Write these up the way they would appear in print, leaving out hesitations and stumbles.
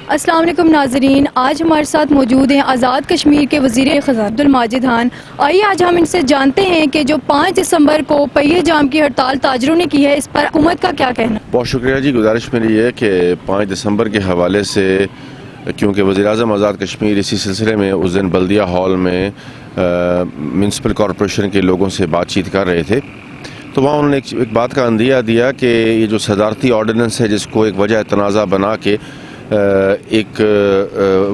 السلام علیکم ناظرین، آج ہمارے ساتھ موجود ہیں آزاد کشمیر کے وزیر خزانہ عبدالماجد خان۔ آئیے آج ہم ان سے جانتے ہیں کہ جو 5 دسمبر کو پہیے جام کی ہڑتال تاجروں نے کی ہے، اس پر حکومت کا کیا کہنا؟ بہت شکریہ جی۔ گزارش میری یہ ہے کہ 5 دسمبر کے حوالے سے، کیونکہ وزیر اعظم آزاد کشمیر اسی سلسلے میں اس دن بلدیہ ہال میں میونسپل کارپوریشن کے لوگوں سے بات چیت کر رہے تھے، تو وہاں انہوں نے ایک بات کا اندیہ دیا کہ یہ جو صدارتی آرڈیننس ہے، جس کو ایک وجہ تنازع بنا کے ایک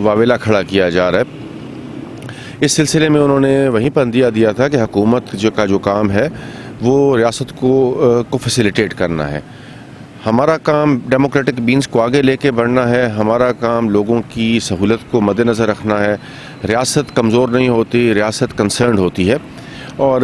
واویلا کھڑا کیا جا رہا ہے، اس سلسلے میں انہوں نے وہیں پر اندیہ دیا تھا کہ حکومت کا جو کام ہے وہ ریاست کو فیسیلیٹیٹ کرنا ہے۔ ہمارا کام ڈیموکریٹک مینز کو آگے لے کے بڑھنا ہے، ہمارا کام لوگوں کی سہولت کو مد نظر رکھنا ہے۔ ریاست کمزور نہیں ہوتی، ریاست کنسرنڈ ہوتی ہے، اور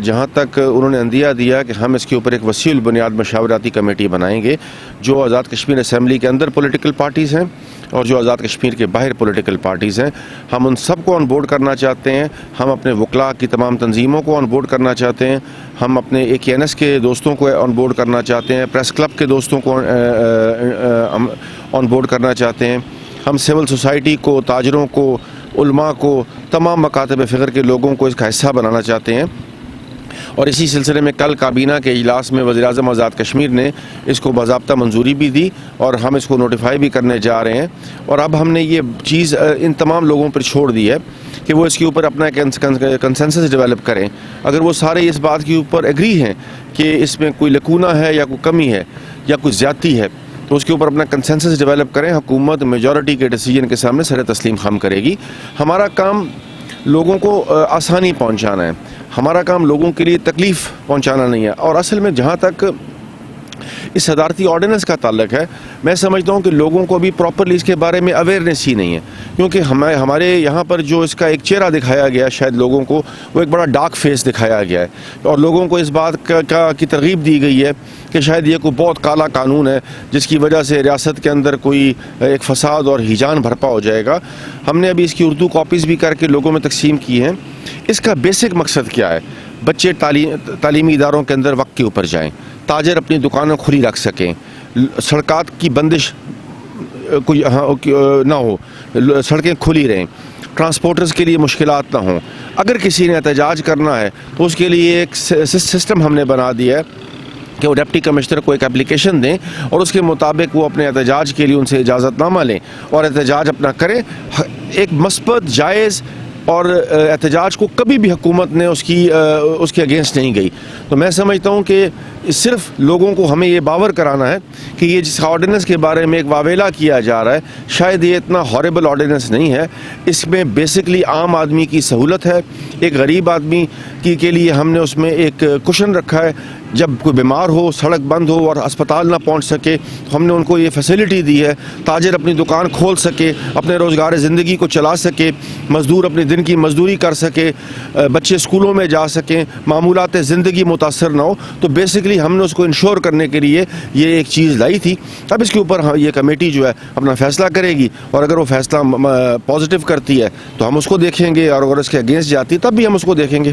جہاں تک انہوں نے اندیہ دیا کہ ہم اس کے اوپر ایک وسیع البنیاد مشاورتی کمیٹی بنائیں گے، جو آزاد کشمیر اسمبلی کے اندر پولیٹیکل پارٹیز ہیں اور جو آزاد کشمیر کے باہر پولیٹیکل پارٹیز ہیں، ہم ان سب کو آن بورڈ کرنا چاہتے ہیں۔ ہم اپنے وکلاء کی تمام تنظیموں کو آن بورڈ کرنا چاہتے ہیں، ہم اپنے AKNS کے دوستوں کو آن بورڈ کرنا چاہتے ہیں، پریس کلب کے دوستوں کو آن بورڈ کرنا چاہتے ہیں، ہم سول سوسائٹی کو، تاجروں کو، علماء کو، تمام مکاتب فکر کے لوگوں کو اس کا حصہ بنانا چاہتے ہیں۔ اور اسی سلسلے میں کل کابینہ کے اجلاس میں وزیر اعظم آزاد کشمیر نے اس کو باضابطہ منظوری بھی دی، اور ہم اس کو نوٹیفائی بھی کرنے جا رہے ہیں۔ اور اب ہم نے یہ چیز ان تمام لوگوں پر چھوڑ دی ہے کہ وہ اس کے اوپر اپنا کنسنسس ڈیولپ کریں۔ اگر وہ سارے اس بات کے اوپر ایگری ہیں کہ اس میں کوئی لکونہ ہے یا کوئی کمی ہے یا کوئی زیادتی ہے، تو اس کے اوپر اپنا کنسنسس ڈیولپ کریں۔ حکومت میجورٹی کے ڈیسیجن کے سامنے سر تسلیم خم کرے گی۔ ہمارا کام لوگوں کو آسانی پہنچانا ہے، ہمارا کام لوگوں کے لیے تکلیف پہنچانا نہیں ہے۔ اور اصل میں جہاں تک اس صدارتی آرڈیننس کا تعلق ہے، میں سمجھتا ہوں کہ لوگوں کو بھی پراپرلی اس کے بارے میں اویئرنیس ہی نہیں ہے، کیونکہ ہمارے یہاں پر جو اس کا ایک چہرہ دکھایا گیا، شاید لوگوں کو وہ ایک بڑا ڈارک فیس دکھایا گیا ہے، اور لوگوں کو اس بات کی ترغیب دی گئی ہے کہ شاید یہ کوئی بہت کالا قانون ہے جس کی وجہ سے ریاست کے اندر کوئی ایک فساد اور ہیجان بھرپا ہو جائے گا۔ ہم نے ابھی اس کی اردو کاپیز بھی کر کے لوگوں میں تقسیم کی ہیں۔ اس کا بیسک مقصد کیا ہے؟ بچے تعلیمی اداروں کے اندر وقت کے اوپر جائیں، تاجر اپنی دکانیں کھلی رکھ سکیں، سڑکات کی بندش کوئی نہ ہو، سڑکیں کھلی رہیں، ٹرانسپورٹرز کے لیے مشکلات نہ ہوں۔ اگر کسی نے احتجاج کرنا ہے تو اس کے لیے ایک سسٹم ہم نے بنا دیا ہے کہ وہ ڈپٹی کمشنر کو ایک اپلیکیشن دیں، اور اس کے مطابق وہ اپنے احتجاج کے لیے ان سے اجازت نامہ لیں اور احتجاج اپنا کریں۔ ایک مثبت، جائز اور احتجاج کو کبھی بھی حکومت نے اس کے اگینسٹ نہیں گئی۔ تو میں سمجھتا ہوں کہ صرف لوگوں کو ہمیں یہ باور کرانا ہے کہ یہ جس آرڈیننس کے بارے میں ایک واویلا کیا جا رہا ہے، شاید یہ اتنا ہاربل آرڈیننس نہیں ہے۔ اس میں بیسکلی عام آدمی کی سہولت ہے۔ ایک غریب آدمی کے لیے ہم نے اس میں ایک کشن رکھا ہے، جب کوئی بیمار ہو، سڑک بند ہو اور اسپتال نہ پہنچ سکے تو ہم نے ان کو یہ فیسلٹی دی ہے، تاجر اپنی دکان کھول سکے، اپنے روزگار زندگی کو چلا سکے، مزدور اپنے دن کی مزدوری کر سکے، بچے اسکولوں میں جا سکیں، معمولات زندگی متاثر نہ ہو۔ تو بیسکلی ہم نے اس کو انشور کرنے کے لیے یہ ایک چیز لائی تھی۔ اب اس کے اوپر یہ کمیٹی جو ہے اپنا فیصلہ کرے گی، اور اگر وہ فیصلہ پازیٹیو کرتی ہے تو ہم اس کو دیکھیں گے، اور اگر اس کے اگینسٹ جاتی ہے تب بھی ہم اس کو دیکھیں گے۔